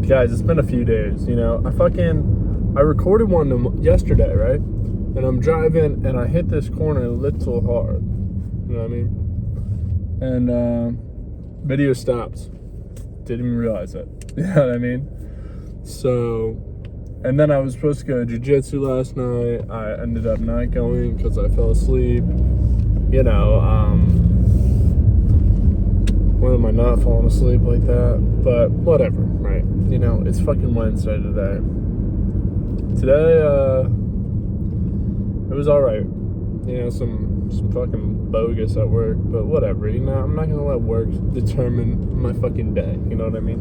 Guys, it's been a few days, you know. I recorded one yesterday, right? And I'm driving and I hit this corner a little hard. You know what I mean? And video stopped. Didn't even realize it. You know what I mean? So, and then I was supposed to go to jiu-jitsu last night. I ended up not going because I fell asleep. You know, when am I not falling asleep like that? But whatever, right? You know, it's fucking Wednesday today. Today, it was alright. You know, some fucking bogus at work, but whatever. You know, I'm not gonna let work determine my fucking day. You know what I mean?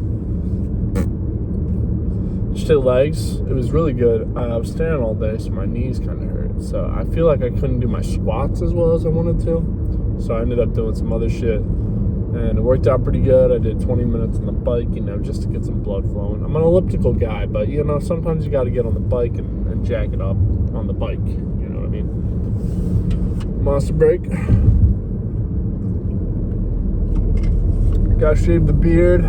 Just did legs. It was really good. I was standing all day, so my knees kind of hurt. So I feel like I couldn't do my squats as well as I wanted to. So I ended up doing some other shit. And it worked out pretty good. I did 20 minutes on the bike, you know, just to get some blood flowing. I'm an elliptical guy, but, you know, sometimes you got to get on the bike and jack it up on the bike. You know what I mean? Monster break. Got to shave the beard.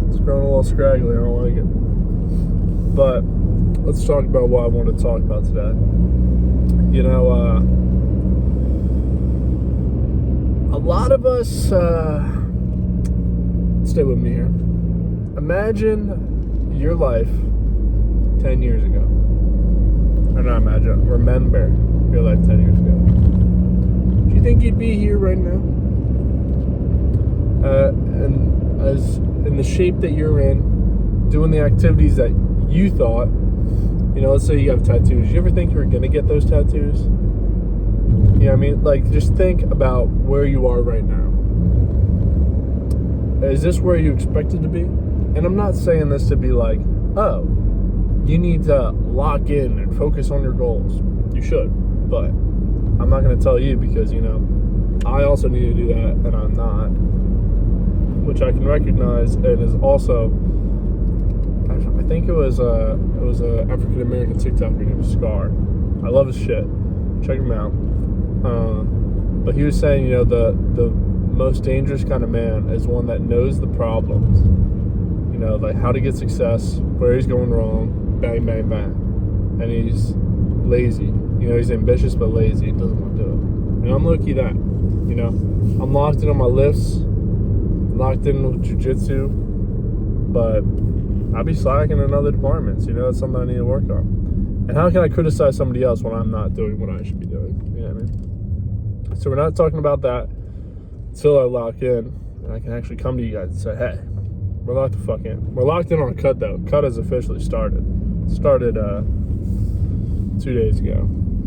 It's growing a little scraggly. I don't like it. But let's talk about what I want to talk about today. You know, a lot of us, stay with me here. Imagine your life 10 years ago. Or not imagine, remember your life 10 years ago. Do you think you'd be here right now? And as in the shape that you're in, doing the activities that you thought, you know, let's say you have tattoos. You ever think you were going to get those tattoos? You know what I mean? Like, just think about where you are right now. Is this where you expected to be? And I'm not saying this to be like, oh, you need to lock in and focus on your goals. You should, but I'm not going to tell you because, you know, I also need to do that and I'm not. Which I can recognize and is also, I think it was a African American TikToker named Scar. I love his shit. Check him out. But he was saying, you know, the most dangerous kind of man is one that knows the problems. You know, like how to get success, where he's going wrong, bang, bang, bang. And he's lazy. You know, he's ambitious but lazy. He doesn't want to do it. And I'm low-key that. You know, I'm locked in on my lifts, locked in with jiu-jitsu, but I'll be slacking in other departments. You know, that's something I need to work on. And how can I criticize somebody else when I'm not doing what I should be doing? You know what I mean? So we're not talking about that until I lock in and I can actually come to you guys and say, hey, we're locked the fuck in. We're locked in on cut though. Cut has officially started. Started 2 days ago.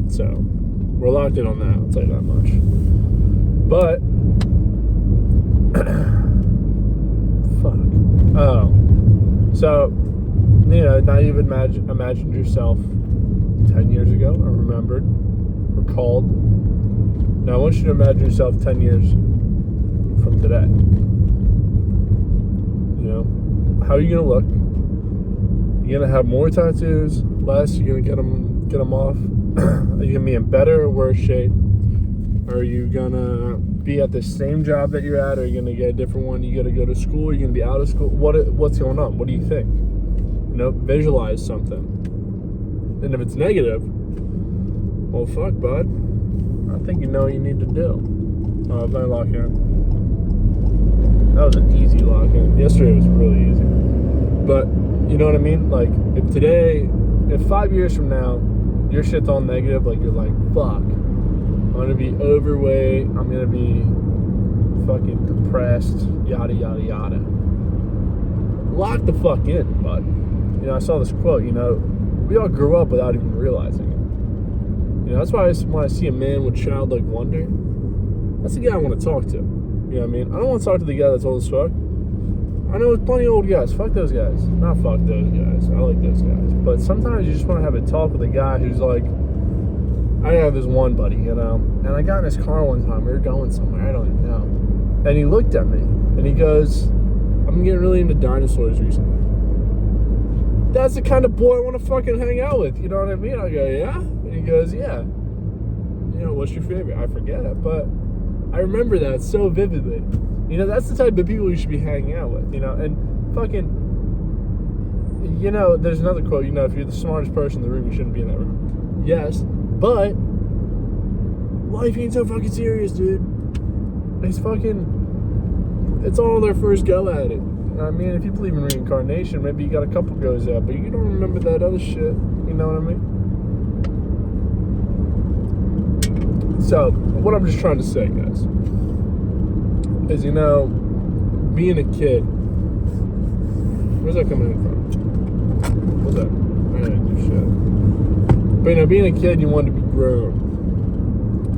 So we're locked in on that, I'll tell you that much. But fuck. Oh. So, you know, now you've imagined yourself 10 years ago, or remembered, recalled. Now I want you to imagine yourself 10 years from today. You know, how are you gonna look? You're gonna have more tattoos, less? You're gonna get them off? Are you gonna be in better or worse shape? Are you gonna be at the same job that you're at? Or are you gonna get a different one? You gotta go to school? You're gonna be out of school? What's going on? What do you think? You know, visualize something. And if it's negative, well, fuck, bud. I think you know what you need to do. Oh, if I lock in. That was an easy lock in. Yesterday was really easy. But, you know what I mean? Like, if 5 years from now, your shit's all negative, like, you're like, fuck, I'm gonna be overweight, I'm gonna be fucking depressed, yada, yada, yada. Lock the fuck in, bud. You know, I saw this quote, you know, we all grew up without even realizing it. You know, that's why when I see a man with childlike wonder, that's the guy I want to talk to. You know what I mean? I don't want to talk to the guy that's old as fuck. I know plenty of old guys. Fuck those guys. Not fuck those guys. I like those guys. But sometimes you just want to have a talk with a guy who's like, I have this one buddy, you know, and I got in his car one time. We were going somewhere. I don't even know. And he looked at me and he goes, I'm getting really into dinosaurs recently. That's the kind of boy I want to fucking hang out with. You know what I mean? I go, yeah? And he goes, yeah. You know, what's your favorite? I forget it, but I remember that so vividly. You know, that's the type of people you should be hanging out with, you know? And fucking, you know, there's another quote, you know, if you're the smartest person in the room, you shouldn't be in that room. Yes, but life ain't so fucking serious, dude. It's all their first go at it. I mean, if you believe in reincarnation, maybe you got a couple goes at, but you don't remember that other shit. You know what I mean? So, what I'm just trying to say, guys, is, you know, being a kid, where's that coming in from? What's that? I didn't do shit. But, you know, being a kid, you wanted to be grown.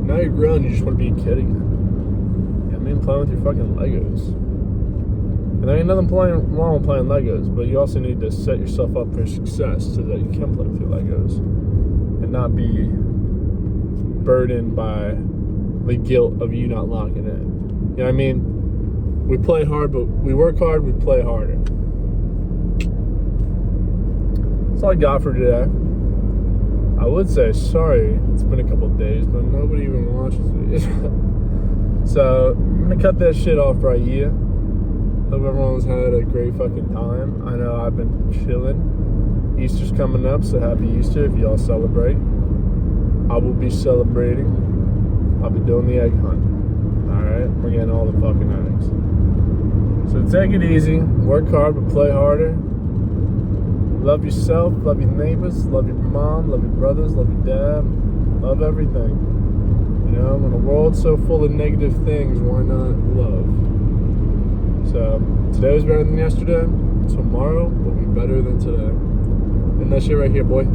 Now you're grown, you just want to be a kid again. I mean, playing with your fucking Legos. And there ain't nothing wrong with playing Legos, but you also need to set yourself up for success so that you can play with your Legos and not be burdened by the guilt of you not locking in. You know what I mean? We play hard, but we work hard, we play harder. That's all I got for today. I would say sorry, it's been a couple of days, but nobody even watches it. So, I'm gonna cut that shit off right here. Hope everyone's had a great fucking time. I know I've been chilling. Easter's coming up, so happy Easter if y'all celebrate. I will be celebrating. I'll be doing the egg hunt. Alright? We're getting all the fucking eggs. So take it easy. Work hard, but play harder. Love yourself. Love your neighbors. Love your mom. Love your brothers. Love your dad. Love everything. You know, when the world's so full of negative things, why not love? So, today was better than yesterday. Tomorrow will be better than today. And that shit right here, boy.